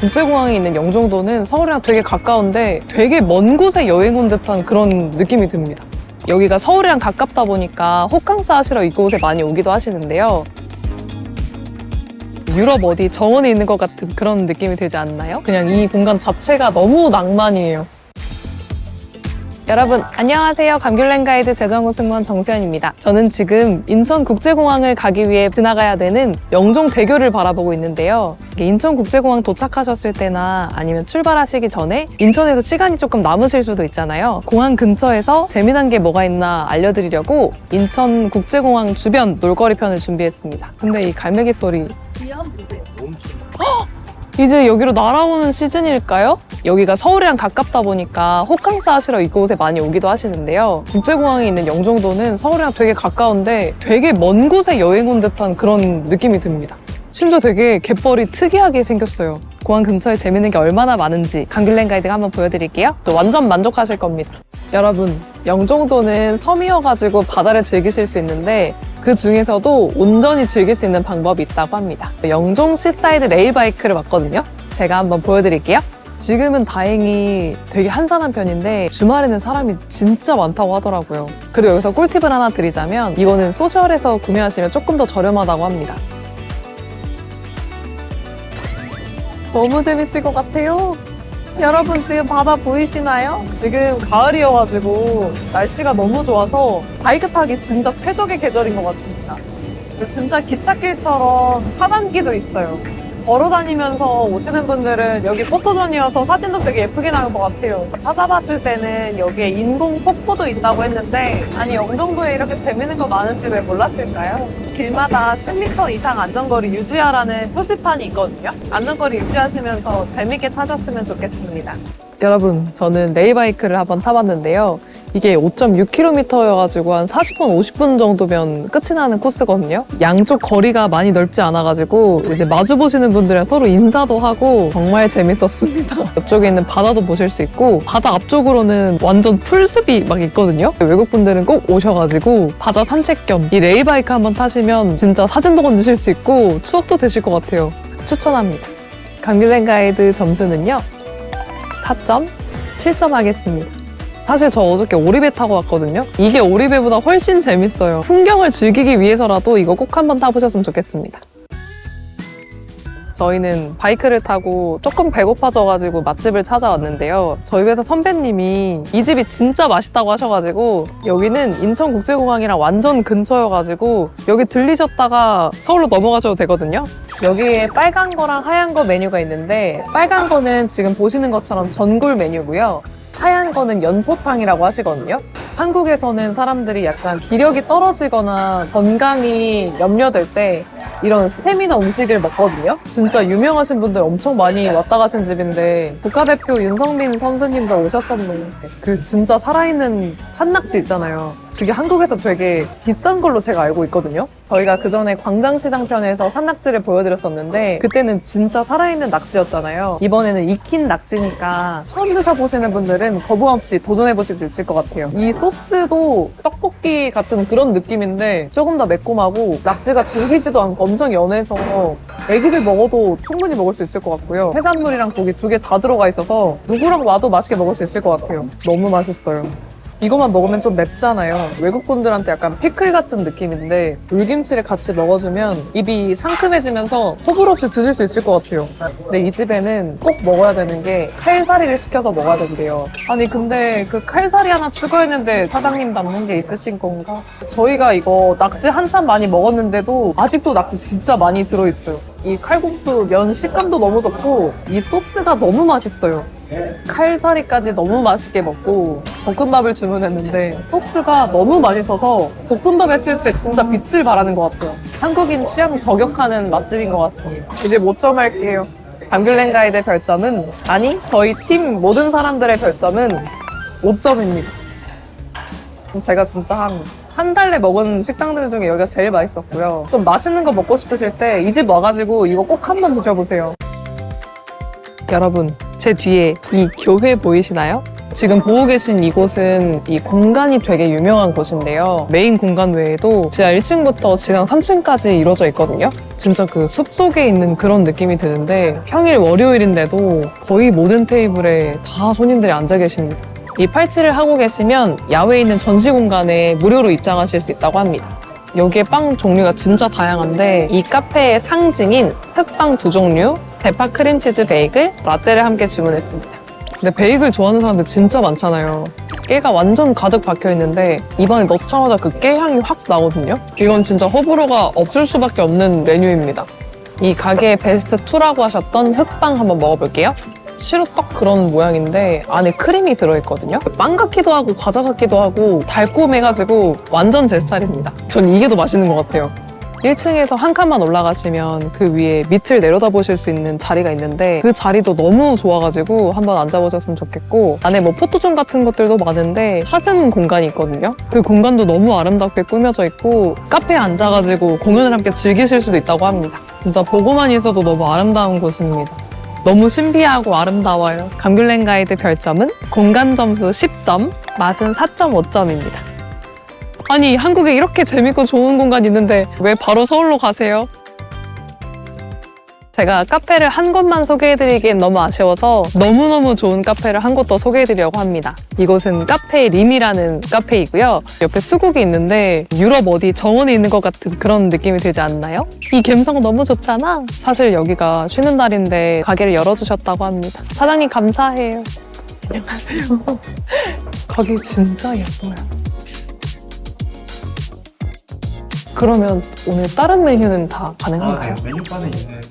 국제공항에 있는 영종도는 서울이랑 되게 가까운데 되게 먼 곳에 여행 온 듯한 그런 느낌이 듭니다. 여기가 서울이랑 가깝다 보니까 호캉스 하시러 이곳에 많이 오기도 하시는데요. 유럽 어디 정원에 있는 것 같은 그런 느낌이 들지 않나요? 그냥 이 공간 자체가 너무 낭만이에요. 여러분 안녕하세요. 감귤랜 가이드 재정우 승무원 정수연입니다. 저는 지금 인천국제공항을 가기 위해 지나가야 되는 영종대교를 바라보고 있는데요. 인천국제공항 도착하셨을 때나 아니면 출발하시기 전에 인천에서 시간이 조금 남으실 수도 있잖아요. 공항 근처에서 재미난 게 뭐가 있나 알려드리려고 인천국제공항 주변 놀거리 편을 준비했습니다. 근데 이 갈매기 소리 뒤에 한번 보세요. 이제 여기로 날아오는 시즌일까요? 여기가 서울이랑 가깝다 보니까 호캉스 하시러 이곳에 많이 오기도 하시는데요. 국제공항에 있는 영종도는 서울이랑 되게 가까운데 되게 먼 곳에 여행 온 듯한 그런 느낌이 듭니다. 심지어 되게 갯벌이 특이하게 생겼어요. 공항 근처에 재밌는 게 얼마나 많은지 감귤랜 가이드가 한번 보여드릴게요. 또 완전 만족하실 겁니다. 여러분, 영종도는 섬이어가지고 바다를 즐기실 수 있는데 그 중에서도 온전히 즐길 수 있는 방법이 있다고 합니다. 영종 시사이드 레일바이크를 왔거든요. 제가 한번 보여드릴게요. 지금은 다행히 되게 한산한 편인데 주말에는 사람이 진짜 많다고 하더라고요. 그리고 여기서 꿀팁을 하나 드리자면 이거는 소셜에서 구매하시면 조금 더 저렴하다고 합니다. 너무 재밌을 것 같아요. 여러분 지금 바다 보이시나요? 지금 가을이어가지고 날씨가 너무 좋아서 바이크 타기 진짜 최적의 계절인 것 같습니다. 진짜 기찻길처럼 차단기도 있어요. 걸어다니면서 오시는 분들은 여기 포토존이어서 사진도 되게 예쁘게 나올 것 같아요. 찾아봤을 때는 여기에 인공 폭포도 있다고 했는데 아니 영종도에 이렇게 재밌는 거 많은지 왜 몰랐을까요? 길마다 10m 이상 안전거리 유지하라는 표지판이 있거든요. 안전거리 유지하시면서 재밌게 타셨으면 좋겠습니다. 여러분 저는 레일바이크를 한번 타봤는데요. 이게 5.6km여가지고 한 40분, 50분 정도면 끝이 나는 코스거든요. 양쪽 거리가 많이 넓지 않아가지고 이제 마주보시는 분들이랑 서로 인사도 하고 정말 재밌었습니다. 옆쪽에 있는 바다도 보실 수 있고 바다 앞쪽으로는 완전 풀숲이 막 있거든요. 외국분들은 꼭 오셔가지고 바다 산책 겸 이 레일바이크 한번 타시면 진짜 사진도 건지실 수 있고 추억도 되실 것 같아요. 추천합니다. 감귤랜 가이드 점수는요. 4점, 7점 하겠습니다. 사실 저 어저께 오리배 타고 왔거든요. 이게 오리배보다 훨씬 재밌어요. 풍경을 즐기기 위해서라도 이거 꼭 한번 타보셨으면 좋겠습니다. 저희는 바이크를 타고 조금 배고파져가지고 맛집을 찾아왔는데요. 저희 회사 선배님이 이 집이 진짜 맛있다고 하셔가지고 여기는 인천국제공항이랑 완전 근처여가지고 여기 들리셨다가 서울로 넘어가셔도 되거든요. 여기에 빨간 거랑 하얀 거 메뉴가 있는데 빨간 거는 지금 보시는 것처럼 전골 메뉴고요. 하얀 거는 연포탕이라고 하시거든요. 한국에서는 사람들이 약간 기력이 떨어지거나 건강이 염려될 때 이런 스태미나 음식을 먹거든요. 진짜 유명하신 분들 엄청 많이 왔다 가신 집인데 국가대표 윤성민 선수님도 오셨었는데 그 진짜 살아있는 산낙지 있잖아요. 그게 한국에서 되게 비싼 걸로 제가 알고 있거든요. 저희가 그 전에 광장시장 편에서 산낙지를 보여드렸었는데 그때는 진짜 살아있는 낙지였잖아요. 이번에는 익힌 낙지니까 처음 드셔보시는 분들은 거부감 없이 도전해보실 수 있을 것 같아요. 이 소스도 떡볶이 같은 그런 느낌인데 조금 더 매콤하고 낙지가 질기지도 않고 엄청 연해서 애기들 먹어도 충분히 먹을 수 있을 것 같고요. 해산물이랑 고기 두 개 다 들어가 있어서 누구랑 와도 맛있게 먹을 수 있을 것 같아요. 너무 맛있어요. 이것만 먹으면 좀 맵잖아요. 외국분들한테 약간 피클 같은 느낌인데 물김치를 같이 먹어주면 입이 상큼해지면서 호불호 없이 드실 수 있을 것 같아요. 근데 이 집에는 꼭 먹어야 되는 게 칼사리를 시켜서 먹어야 된대요. 아니 근데 그 칼사리 하나 추가했는데 사장님 남는 게 있으신 건가? 저희가 이거 낙지 한참 많이 먹었는데도 아직도 낙지 진짜 많이 들어있어요. 이 칼국수 면 식감도 너무 좋고 이 소스가 너무 맛있어요. 칼사리까지 너무 맛있게 먹고 볶음밥을 주문했는데 소스가 너무 맛있어서 볶음밥 했을 때 진짜 빛을 발하는 것 같아요. 한국인 취향 저격하는 맛집인 것 같습니다. 이제 5점 할게요. 감귤랜 가이드 별점은 아니 저희 팀 모든 사람들의 별점은 5점입니다. 제가 진짜 한 달에 먹은 식당들 중에 여기가 제일 맛있었고요. 좀 맛있는 거 먹고 싶으실 때 이 집 와가지고 이거 꼭 한번 드셔보세요. 여러분 제 뒤에 이 교회 보이시나요? 지금 보고 계신 이곳은 이 공간이 되게 유명한 곳인데요. 메인 공간 외에도 지하 1층부터 지상 3층까지 이루어져 있거든요. 진짜 그 숲속에 있는 그런 느낌이 드는데 평일 월요일인데도 거의 모든 테이블에 다 손님들이 앉아 계십니다. 이 팔찌를 하고 계시면 야외에 있는 전시 공간에 무료로 입장하실 수 있다고 합니다. 여기에 빵 종류가 진짜 다양한데 이 카페의 상징인 흑빵 2종류, 대파 크림치즈 베이글, 라떼를 함께 주문했습니다. 근데 베이글 좋아하는 사람들 진짜 많잖아요. 깨가 완전 가득 박혀있는데 입안에 넣자마자 그 깨향이 확 나거든요. 이건 진짜 호불호가 없을 수밖에 없는 메뉴입니다. 이 가게의 베스트 2라고 하셨던 흑빵 한번 먹어볼게요. 시루떡 그런 모양인데 안에 크림이 들어있거든요. 빵 같기도 하고 과자 같기도 하고 달콤해가지고 완전 제 스타일입니다. 전 이게 더 맛있는 것 같아요. 1층에서 한 칸만 올라가시면 그 위에 밑을 내려다보실 수 있는 자리가 있는데 그 자리도 너무 좋아가지고 한번 앉아보셨으면 좋겠고 안에 뭐 포토존 같은 것들도 많은데 사슴 공간이 있거든요. 그 공간도 너무 아름답게 꾸며져 있고 카페에 앉아가지고 공연을 함께 즐기실 수도 있다고 합니다. 진짜 보고만 있어도 너무 아름다운 곳입니다. 너무 신비하고 아름다워요. 감귤랜 가이드 별점은 공간 점수 10점, 맛은 4.5점입니다. 아니, 한국에 이렇게 재밌고 좋은 공간 있는데 왜 바로 서울로 가세요? 제가 카페를 한 곳만 소개해드리기엔 너무 아쉬워서 너무너무 좋은 카페를 한 곳 더 소개해드리려고 합니다. 이곳은 카페 림이라는 카페이고요. 옆에 수국이 있는데 유럽 어디 정원에 있는 것 같은 그런 느낌이 들지 않나요? 이 감성 너무 좋잖아? 사실 여기가 쉬는 날인데 가게를 열어주셨다고 합니다. 사장님 감사해요. 안녕하세요. 가게 진짜 예뻐요. 그러면 오늘 다른 메뉴는 다 가능한가요? 네, 메뉴판에 있는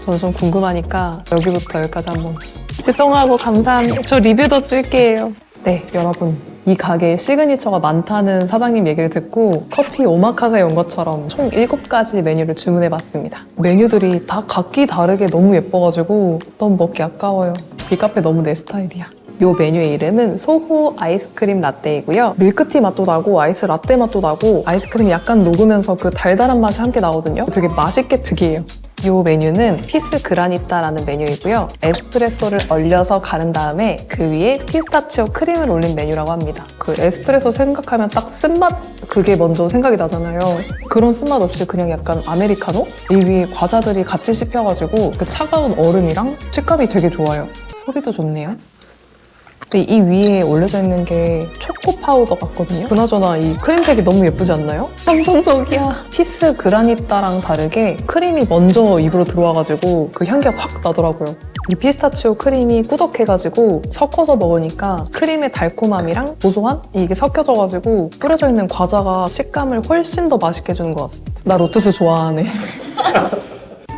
저는 좀 궁금하니까 여기부터 여기까지 한번. 죄송하고 감사합니다. 저 리뷰도 쓸게요. 네, 여러분. 이 가게에 시그니처가 많다는 사장님 얘기를 듣고 커피 오마카세에 온 것처럼 총 7가지 메뉴를 주문해봤습니다. 메뉴들이 다 각기 다르게 너무 예뻐가지고 너무 먹기 아까워요. 이 카페 너무 내 스타일이야. 이 메뉴의 이름은 소호 아이스크림 라떼이고요. 밀크티 맛도 나고 아이스 라떼 맛도 나고 아이스크림이 약간 녹으면서 그 달달한 맛이 함께 나거든요. 되게 맛있게 특이해요. 이 메뉴는 피스 그라니타라는 메뉴이고요. 에스프레소를 얼려서 가른 다음에 그 위에 피스타치오 크림을 올린 메뉴라고 합니다. 그 에스프레소 생각하면 딱 쓴맛 그게 먼저 생각이 나잖아요. 그런 쓴맛 없이 그냥 약간 아메리카노? 이 위에 과자들이 같이 씹혀가지고 그 차가운 얼음이랑 식감이 되게 좋아요. 소리도 좋네요. 근데 이 위에 올려져 있는 게 초코 파우더 같거든요. 그나저나 이 크림색이 너무 예쁘지 않나요? 감성적이야. 피스 그라니타랑 다르게 크림이 먼저 입으로 들어와가지고 그 향기가 확 나더라고요. 이 피스타치오 크림이 꾸덕해가지고 섞어서 먹으니까 크림의 달콤함이랑 고소함? 이게 섞여져가지고 뿌려져 있는 과자가 식감을 훨씬 더 맛있게 해주는 것 같습니다. 나 로투스 좋아하네.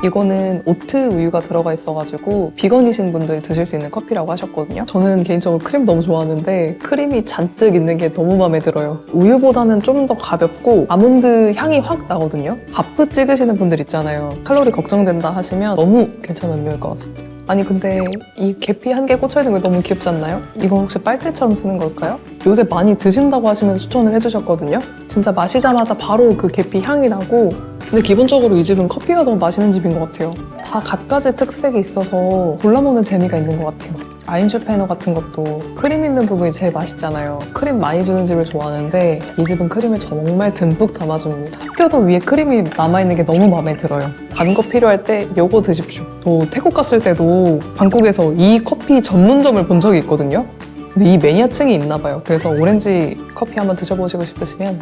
이거는 오트 우유가 들어가 있어가지고 비건이신 분들이 드실 수 있는 커피라고 하셨거든요. 저는 개인적으로 크림 너무 좋아하는데 크림이 잔뜩 있는 게 너무 마음에 들어요. 우유보다는 좀 더 가볍고 아몬드 향이 확 나거든요. 바프 찍으시는 분들 있잖아요. 칼로리 걱정된다 하시면 너무 괜찮은 음료일 것 같습니다. 아니 근데 이 계피 한 개 꽂혀있는 거 너무 귀엽지 않나요? 이거 혹시 빨대처럼 쓰는 걸까요? 요새 많이 드신다고 하시면서 추천을 해주셨거든요. 진짜 마시자마자 바로 그 계피 향이 나고 근데 기본적으로 이 집은 커피가 너무 맛있는 집인 것 같아요. 다 갖가지 특색이 있어서 골라먹는 재미가 있는 것 같아요. 아인슈페너 같은 것도 크림 있는 부분이 제일 맛있잖아요. 크림 많이 주는 집을 좋아하는데 이 집은 크림을 정말 듬뿍 담아줍니다. 학교도 위에 크림이 남아있는 게 너무 마음에 들어요. 단 거 필요할 때 요거 드십시오. 저 태국 갔을 때도 방콕에서 이 커피 전문점을 본 적이 있거든요. 근데 이 매니아층이 있나 봐요. 그래서 오렌지 커피 한번 드셔보시고 싶으시면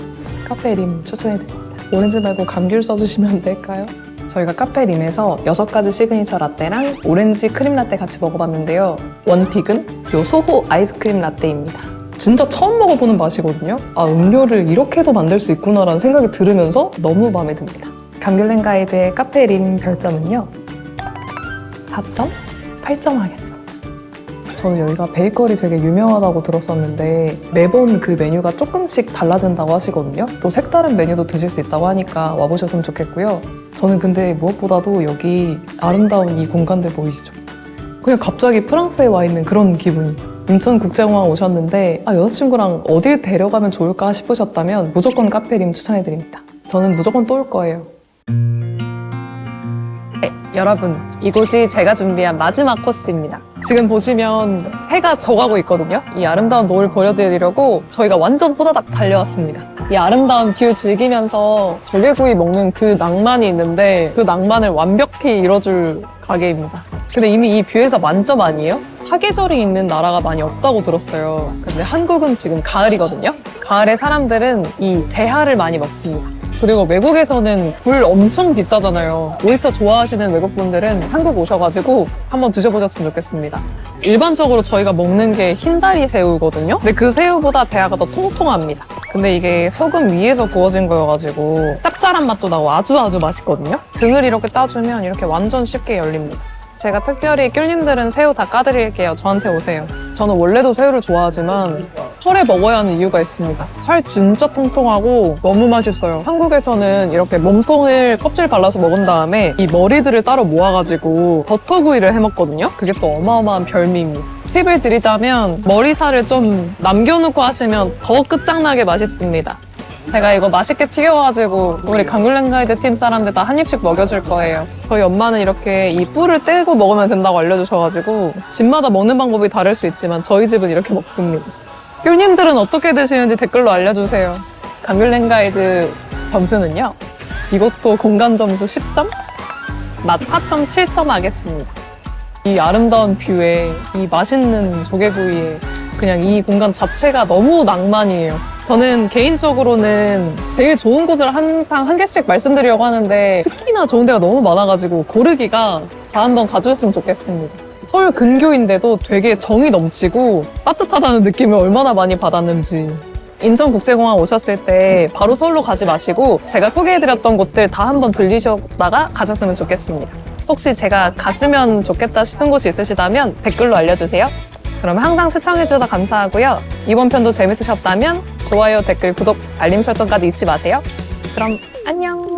카페 림 추천해드립니다. 오렌지 말고 감귤 써주시면 안 될까요? 저희가 카페 림에서 6가지 시그니처 라떼랑 오렌지 크림 라떼 같이 먹어봤는데요. 원픽은 요 소호 아이스크림 라떼입니다. 진짜 처음 먹어보는 맛이거든요. 아, 음료를 이렇게도 만들 수 있구나라는 생각이 들으면서 너무 마음에 듭니다. 감귤랜 가이드의 카페 림 별점은요. 4점? 8점 하겠습니다. 저는 여기가 베이커리 되게 유명하다고 들었었는데 매번 그 메뉴가 조금씩 달라진다고 하시거든요. 또 색다른 메뉴도 드실 수 있다고 하니까 와보셨으면 좋겠고요. 저는 근데 무엇보다도 여기 아름다운 이 공간들 보이시죠? 그냥 갑자기 프랑스에 와 있는 그런 기분이. 인천국제공항 오셨는데 여자친구랑 어딜 데려가면 좋을까 싶으셨다면 무조건 카페 림 추천해드립니다. 저는 무조건 또 올 거예요. 네, 여러분, 이곳이 제가 준비한 마지막 코스입니다. 지금 보시면 해가 져가고 있거든요. 이 아름다운 노을 보여드리려고 저희가 완전 호다닥 달려왔습니다. 이 아름다운 뷰 즐기면서 조개구이 먹는 그 낭만이 있는데 그 낭만을 완벽히 이뤄줄 가게입니다. 근데 이미 이 뷰에서 만점 아니에요? 사계절이 있는 나라가 많이 없다고 들었어요. 근데 한국은 지금 가을이거든요. 가을에 사람들은 이 대하를 많이 먹습니다. 그리고 외국에서는 굴 엄청 비싸잖아요. 오이스터 좋아하시는 외국분들은 한국 오셔가지고 한번 드셔보셨으면 좋겠습니다. 일반적으로 저희가 먹는 게 흰다리 새우거든요. 근데 그 새우보다 대하가 더 통통합니다. 근데 이게 소금 위에서 구워진 거여가지고 짭짤한 맛도 나고 아주 맛있거든요. 등을 이렇게 따주면 이렇게 완전 쉽게 열립니다. 제가 특별히 귤님들은 새우 다 까드릴게요. 저한테 오세요. 저는 원래도 새우를 좋아하지만 설에 먹어야 하는 이유가 있습니다. 살 진짜 통통하고 너무 맛있어요. 한국에서는 이렇게 몸통을 껍질 발라서 먹은 다음에 이 머리들을 따로 모아가지고 버터구이를 해먹거든요. 그게 또 어마어마한 별미입니다. 팁을 드리자면 머리살을 좀 남겨놓고 하시면 더 끝장나게 맛있습니다. 제가 이거 맛있게 튀겨가지고 우리 강귤랭 가이드 팀 사람들 다 한 입씩 먹여줄 거예요. 저희 엄마는 이렇게 이 뿔을 떼고 먹으면 된다고 알려주셔가지고 집마다 먹는 방법이 다를 수 있지만 저희 집은 이렇게 먹습니다. 귤님들은 어떻게 드시는지 댓글로 알려주세요. 강귤랭 가이드 점수는요. 이것도 공간 점수 10점? 맛 4.7점 하겠습니다. 이 아름다운 뷰에 이 맛있는 조개구이에 그냥 이 공간 자체가 너무 낭만이에요. 저는 개인적으로는 제일 좋은 곳을 항상 한 개씩 말씀드리려고 하는데 특히나 좋은 데가 너무 많아가지고 고르기가 다 한번 가져왔으면 좋겠습니다. 서울 근교인데도 되게 정이 넘치고 따뜻하다는 느낌을 얼마나 많이 받았는지. 인천국제공항 오셨을 때 바로 서울로 가지 마시고 제가 소개해드렸던 곳들 다 한번 들리셨다가 가셨으면 좋겠습니다. 혹시 제가 갔으면 좋겠다 싶은 곳이 있으시다면 댓글로 알려주세요. 그럼 항상 시청해주셔서 감사하고요. 이번 편도 재밌으셨다면 좋아요, 댓글, 구독, 알림 설정까지 잊지 마세요. 그럼 안녕!